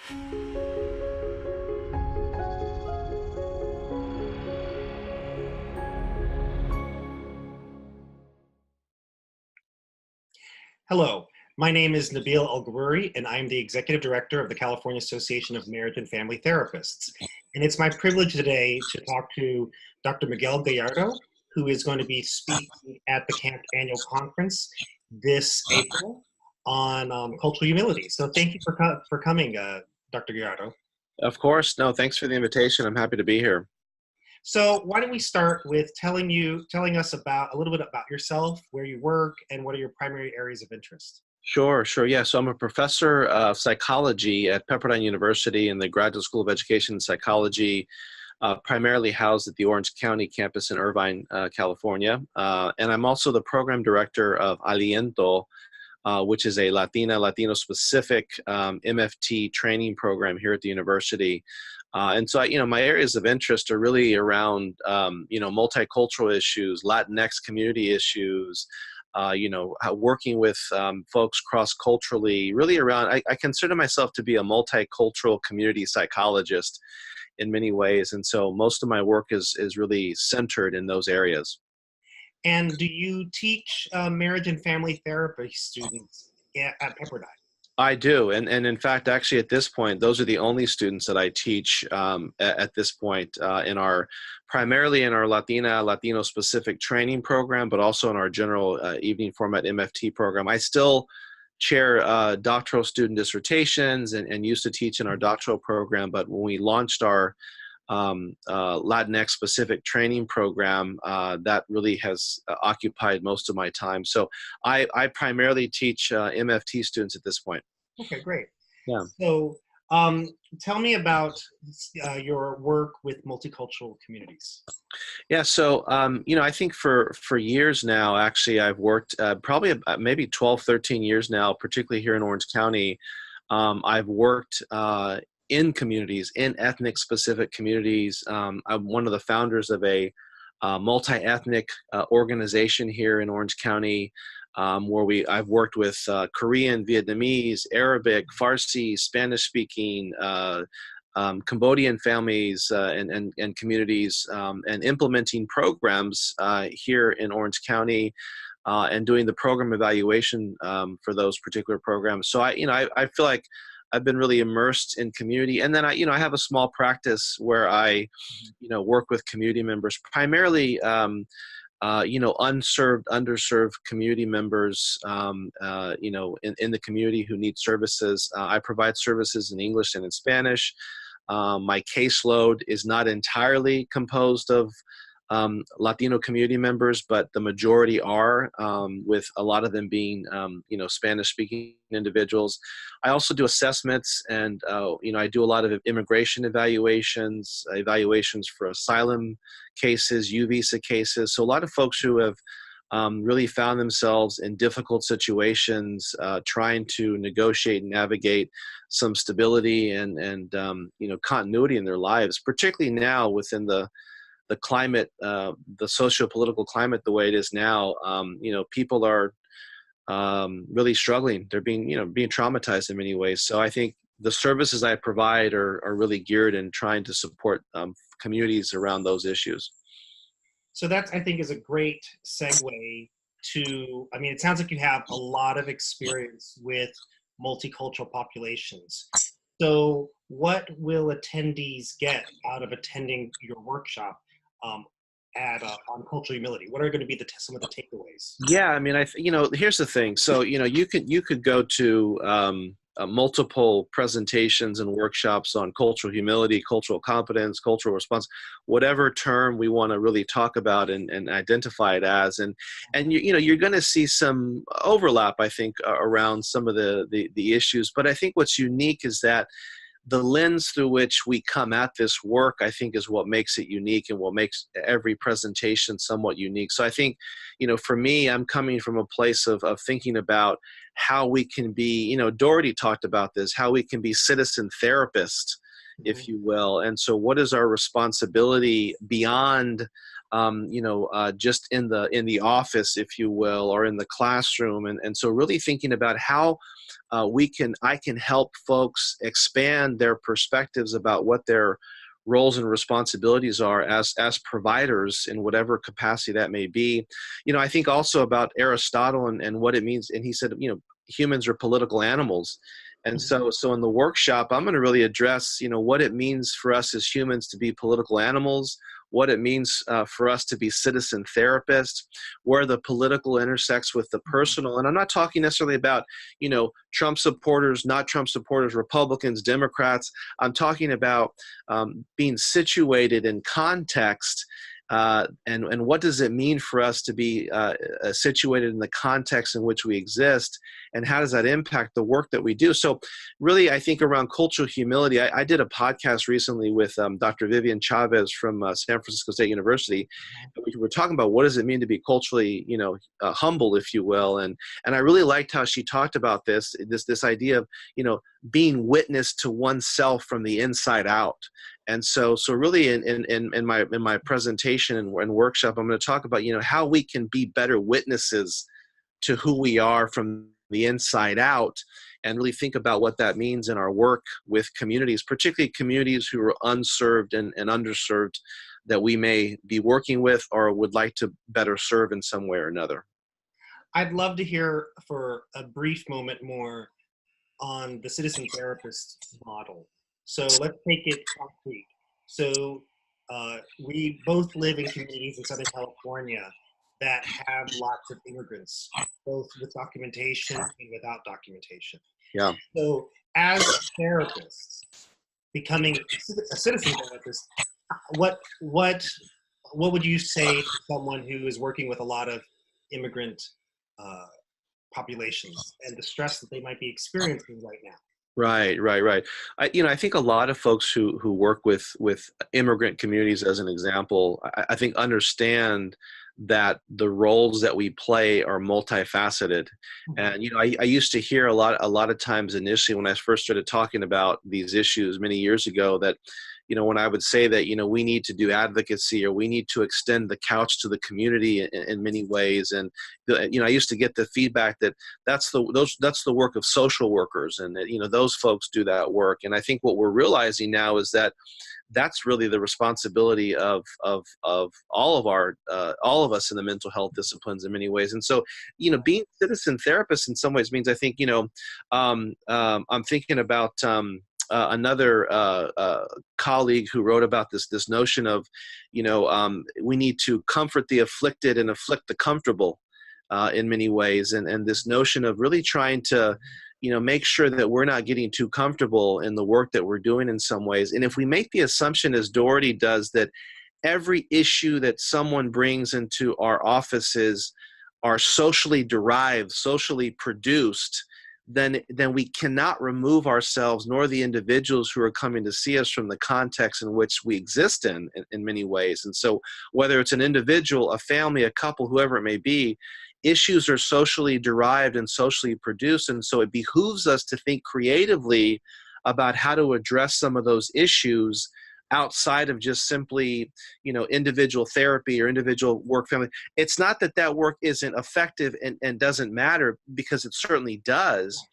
Hello, my name is Nabil El-Ghoroury, and I'm the Executive Director of the California Association of Marriage and Family Therapists. And it's my privilege today to talk to Dr. Miguel Gallardo, who is going to be speaking at the CAMP annual conference this April on cultural humility. So thank you for coming, Dr. Gallardo. Of course. No, thanks for the invitation. I'm happy to be here. So why don't we start with telling us about a little bit about yourself, where you work, and what are your primary areas of interest? Sure. Yeah. So I'm a professor of psychology at Pepperdine University in the Graduate School of Education and Psychology, primarily housed at the Orange County campus in Irvine, California. And I'm also the program director of Aliento, which is a Latino-specific MFT training program here at the university. And so, my areas of interest are really around, multicultural issues, Latinx community issues, working with folks cross-culturally, really around, I consider myself to be a multicultural community psychologist in many ways. And so most of my work is really centered in those areas. And do you teach marriage and family therapy students at Pepperdine? I do. And in fact, actually at this point, those are the only students that I teach at this point primarily in our Latino specific training program, but also in our general evening format MFT program. I still chair doctoral student dissertations and used to teach in our doctoral program. But when we launched our Latinx specific training program, that really has occupied most of my time. So I primarily teach MFT students at this point. Okay, great. Yeah. So tell me about your work with multicultural communities. Yeah. So, I think for years now, actually, I've worked probably maybe 12, 13 years now, particularly here in Orange County. I've worked in communities, in ethnic specific communities. I'm one of the founders of a multi-ethnic organization here in Orange County, where I've worked with Korean, Vietnamese, Arabic, Farsi, Spanish-speaking, Cambodian families and communities, and implementing programs here in Orange County, and doing the program evaluation for those particular programs. So I feel like I've been really immersed in community. And then I have a small practice where I, work with community members, primarily, unserved, underserved community members, in the community who need services. I provide services in English and in Spanish. My caseload is not entirely composed of Latino community members, but the majority are, with a lot of them being, Spanish-speaking individuals. I also do assessments, and I do a lot of immigration evaluations for asylum cases, U visa cases. So a lot of folks who have really found themselves in difficult situations, trying to negotiate and navigate some stability and continuity in their lives, particularly now within the climate, the socio-political climate, the way it is now. People are really struggling. They're being traumatized in many ways. So I think the services I provide are really geared in trying to support communities around those issues. So that, I think, is a great segue to, it sounds like you have a lot of experience with multicultural populations. So what will attendees get out of attending your workshop on cultural humility? What are going to be some of the takeaways? Yeah, here's the thing. So, you could go to multiple presentations and workshops on cultural humility, cultural competence, cultural response, whatever term we want to really talk about and identify it as. And you're going to see some overlap, I think, around some of the issues. But I think what's unique is that the lens through which we come at this work, I think, is what makes it unique and what makes every presentation somewhat unique. So I think, for me, I'm coming from a place of thinking about how we can be, Doherty talked about this, how we can be citizen therapists, if you will. And so what is our responsibility beyond just in the office, if you will, or in the classroom. And so really thinking about how I can help folks expand their perspectives about what their roles and responsibilities are as providers in whatever capacity that may be. I think also about Aristotle and what it means. And he said, humans are political animals. And so in the workshop, I'm going to really address, what it means for us as humans to be political animals, what it means for us to be citizen therapists, where the political intersects with the personal. And I'm not talking necessarily about, Trump supporters, not Trump supporters, Republicans, Democrats. I'm talking about being situated in context. And what does it mean for us to be situated in the context in which we exist, and how does that impact the work that we do? So really, I think around cultural humility, I did a podcast recently with Dr. Vivian Chavez from San Francisco State University. We were talking about what does it mean to be culturally, humble, if you will. And I really liked how she talked about this idea of, being witness to oneself from the inside out. And so really in my presentation and workshop, I'm going to talk about, how we can be better witnesses to who we are from the inside out, and really think about what that means in our work with communities, particularly communities who are unserved and underserved that we may be working with or would like to better serve in some way or another. I'd love to hear for a brief moment more on the citizen therapist model. So let's take it concrete. So we both live in communities in Southern California that have lots of immigrants, both with documentation and without documentation. Yeah. So as therapists, becoming a citizen therapist, what would you say to someone who is working with a lot of immigrant populations and the stress that they might be experiencing right now? Right. I think a lot of folks who work with immigrant communities, as an example, I think understand that the roles that we play are multifaceted. And I used to hear a lot of times initially when I first started talking about these issues many years ago that, when I would say that, we need to do advocacy, or we need to extend the couch to the community in many ways. And, I used to get the feedback that that's the work of social workers, and that, those folks do that work. And I think what we're realizing now is that that's really the responsibility of all of us in the mental health disciplines in many ways. And so, being citizen therapists in some ways means, I think, I'm thinking about another colleague who wrote about this notion of, we need to comfort the afflicted and afflict the comfortable in many ways. And this notion of really trying to, make sure that we're not getting too comfortable in the work that we're doing in some ways. And if we make the assumption, as Doherty does, that every issue that someone brings into our offices are socially derived, socially produced, then we cannot remove ourselves, nor the individuals who are coming to see us, from the context in which we exist in many ways. And so whether it's an individual, a family, a couple, whoever it may be, issues are socially derived and socially produced. And so it behooves us to think creatively about how to address some of those issues outside of just simply, individual therapy or individual work family. It's not that work isn't effective and doesn't matter, because it certainly does.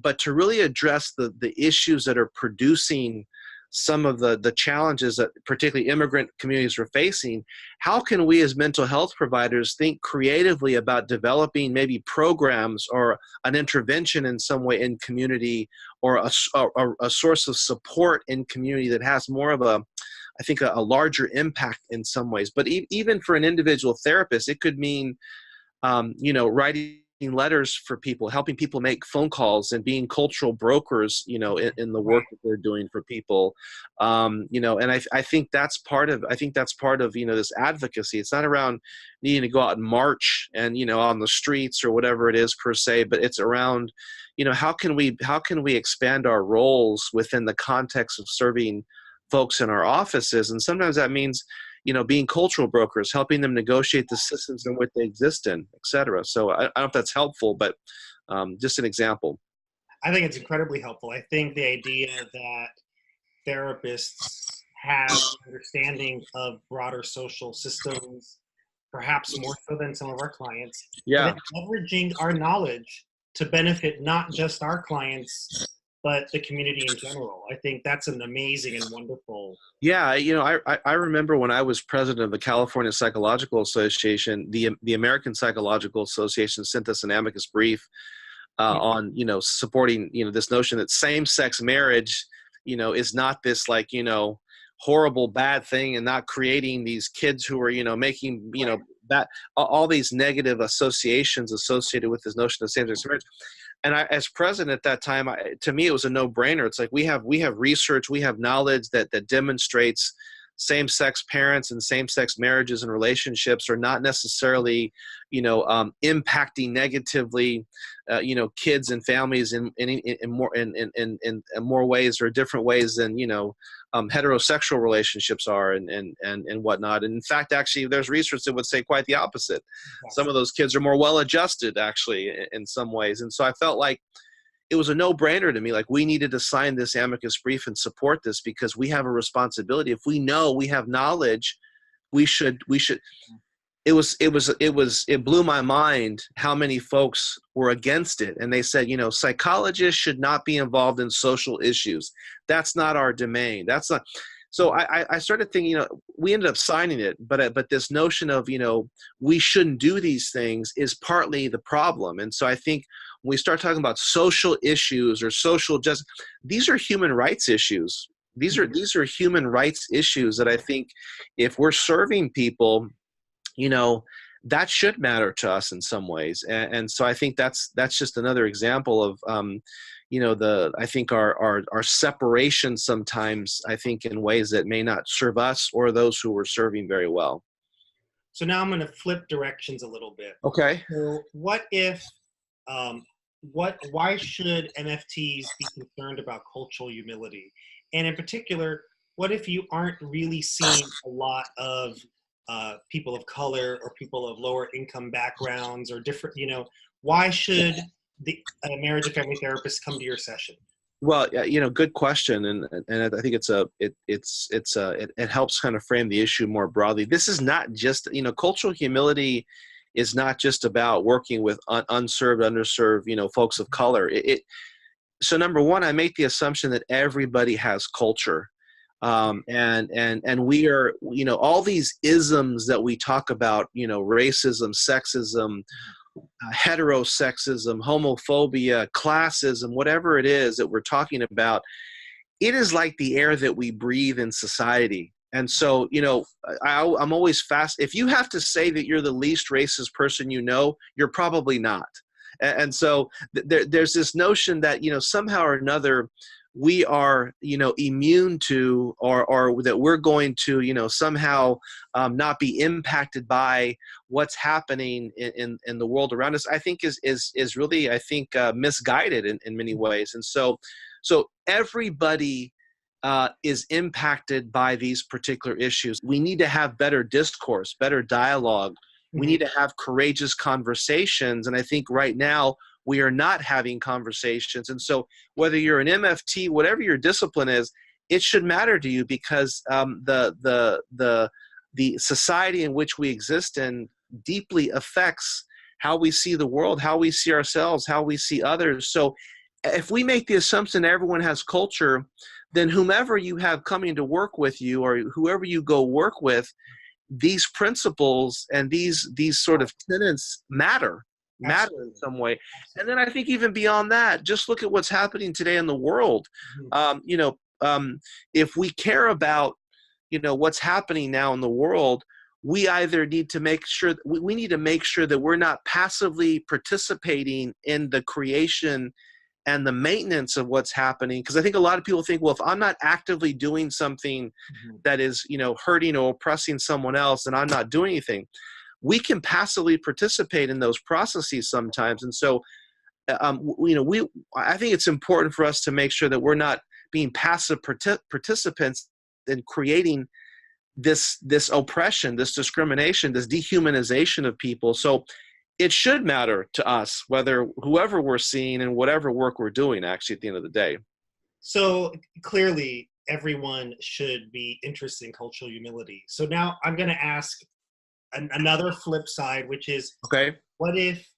But to really address the issues that are producing some of the challenges that particularly immigrant communities are facing, how can we as mental health providers think creatively about developing maybe programs or an intervention in some way in community, or a source of support in community that has more of a larger impact in some ways. But even for an individual therapist, it could mean, writing letters for people, helping people make phone calls, and being cultural brokers, in the work that they're doing for people. And I think that's part of, this advocacy. It's not around needing to go out and march and, on the streets or whatever it is per se, but it's around, how can we expand our roles within the context of serving folks in our offices? And sometimes that means, being cultural brokers, helping them negotiate the systems in which they exist in, et cetera. So I don't know if that's helpful, but just an example. I think it's incredibly helpful. I think the idea that therapists have an understanding of broader social systems, perhaps more so than some of our clients, but Yeah. then leveraging our knowledge to benefit not just our clients, but the community in general. I think that's an amazing and wonderful. Yeah, I remember when I was president of the California Psychological Association, the American Psychological Association sent us an amicus brief on supporting this notion that same-sex marriage is not this like horrible bad thing, and not creating these kids who are making that all these negative associations associated with this notion of same-sex marriage. And I, as president at that time, to me, it was a no-brainer. It's like we have research, we have knowledge that demonstrates same-sex parents and same-sex marriages and relationships are not necessarily, impacting negatively, kids and families in more ways or different ways than heterosexual relationships are and whatnot. And in fact, actually, there's research that would say quite the opposite. Some of those kids are more well-adjusted, actually, in some ways. And so I felt like it was a no-brainer to me. Like, we needed to sign this amicus brief and support this because we have a responsibility. If we know, we have knowledge, we should. It blew my mind how many folks were against it. And they said, psychologists should not be involved in social issues. That's not our domain. That's not. So I started thinking, we ended up signing it, but this notion of, we shouldn't do these things is partly the problem. And so I think when we start talking about social issues or social justice, these are human rights issues. These are human rights issues that I think if we're serving people, that should matter to us in some ways. And so I think that's just another example of, I think our separation sometimes, I think, in ways that may not serve us or those who we're serving very well. So now I'm going to flip directions a little bit. Okay. So what if, why should MFTs be concerned about cultural humility? And in particular, what if you aren't really seeing a lot of people of color or people of lower income backgrounds or different, why should the marriage and family therapist come to your session? Well, good question, and I think it helps kind of frame the issue more broadly. This is not just cultural humility is not just about working with unserved, underserved, folks of color. So number one, I make the assumption that everybody has culture. And we are, all these isms that we talk about, racism, sexism, heterosexism, homophobia, classism, whatever it is that we're talking about, it is like the air that we breathe in society. And so, I'm always if you have to say that you're the least racist person, you're probably not. And so there's this notion that, somehow or another, we are, immune to, or that we're going to, somehow not be impacted by what's happening in the world around us, I think is really, I think, misguided in many ways. And so everybody is impacted by these particular issues. We need to have better discourse, better dialogue. We need to have courageous conversations. And I think right now, we are not having conversations. And so whether you're an MFT, whatever your discipline is, it should matter to you because the society in which we exist in deeply affects how we see the world, how we see ourselves, how we see others. So if we make the assumption everyone has culture, then whomever you have coming to work with you or whoever you go work with, these principles and these sort of tenets matter in some way. And then I think even beyond that, just look at what's happening today in the world. If we care about, what's happening now in the world, we either need to make sure we need to make sure that we're not passively participating in the creation and the maintenance of what's happening. Because I think a lot of people think, well, if I'm not actively doing something that is, hurting or oppressing someone else, then I'm not doing anything. We can passively participate in those processes sometimes. And so, I think it's important for us to make sure that we're not being passive participants in creating this oppression, this discrimination, this dehumanization of people. So it should matter to us, whoever we're seeing and whatever work we're doing, actually, at the end of the day. So clearly, everyone should be interested in cultural humility. So now I'm going to ask another flip side, which is, Okay. what if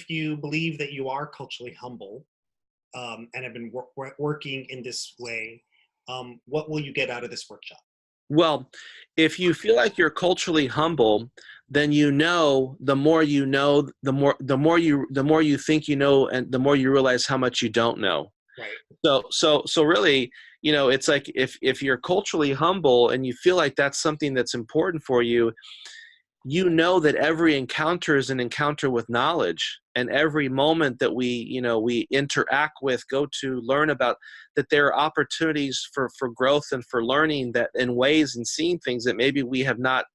you believe that you are culturally humble, and have been working in this way? What will you get out of this workshop? Well, if you feel like you're culturally humble, then the more you know, the more you think you know, and the more you realize how much you don't know. Right. So really, it's like if you're culturally humble and you feel like that's something that's important for you, that every encounter is an encounter with knowledge, and every moment that we interact with, go to learn about, that there are opportunities for growth and for learning, that in ways and seeing things that maybe we have not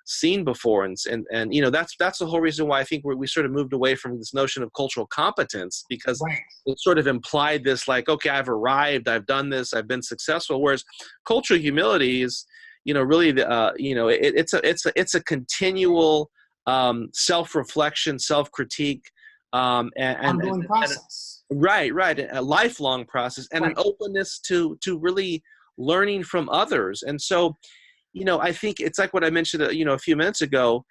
seen before. And that's the whole reason why I think we sort of moved away from this notion of cultural competence, because Right. it sort of implied this, like, okay, I've arrived, I've done this, I've been successful. Whereas cultural humility is, really it's a continual self-reflection, self-critique, Ongoing process. right, a lifelong process, and Right. an openness to really learning from others. And so, I think it's like what I mentioned, a few minutes ago.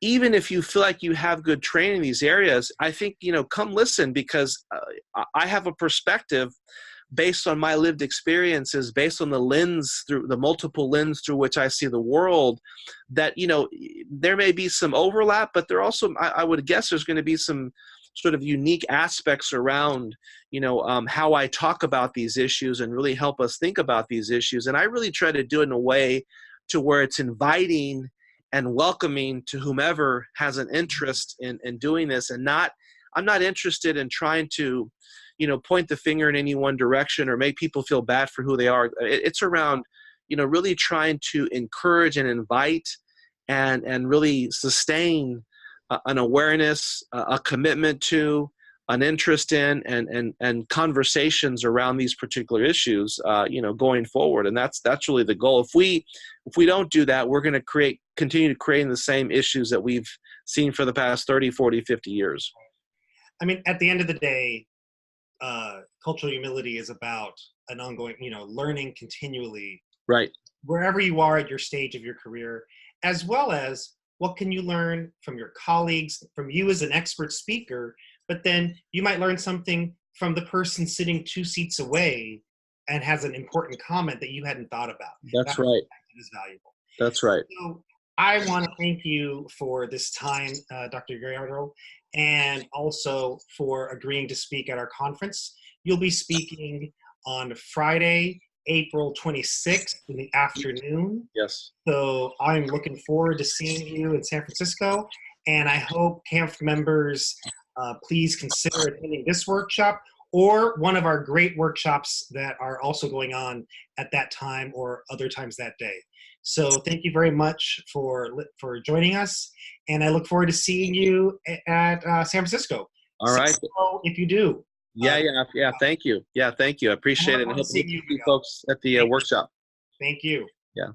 Even if you feel like you have good training in these areas, I think, come listen, because I have a perspective based on my lived experiences, based on the multiple lens through which I see the world, that, there may be some overlap, but there also, I would guess there's going to be some sort of unique aspects around, how I talk about these issues and really help us think about these issues. And I really try to do it in a way to where it's inviting and welcoming to whomever has an interest in doing this. And I'm not interested in trying to, point the finger in any one direction or make people feel bad for who they are. It's around, really trying to encourage and invite and really sustain an awareness, a commitment to, an interest in, and conversations around these particular issues, going forward. And that's really the goal. If we don't do that, we're going to continue creating the same issues that we've seen for the past 30, 40, 50 years. I mean, at the end of the day, cultural humility is about an ongoing, learning continually, Right. wherever you are at your stage of your career, as well as what can you learn from your colleagues, from you as an expert speaker, but then you might learn something from the person sitting 2 seats away and has an important comment that you hadn't thought about. That's right. That is valuable. That's right. So I want to thank you for this time, Dr. Gallardo, and also for agreeing to speak at our conference. You'll be speaking on Friday, April 26th in the afternoon. Yes. So I'm looking forward to seeing you in San Francisco, and I hope camp members please consider attending this workshop or one of our great workshops that are also going on at that time or other times that day. So thank you very much for joining us, and I look forward to seeing you at San Francisco. All right. So if you do. Yeah. Thank you. Yeah, thank you. I appreciate it. And I hope to see folks at the workshop. Thank you. Yeah.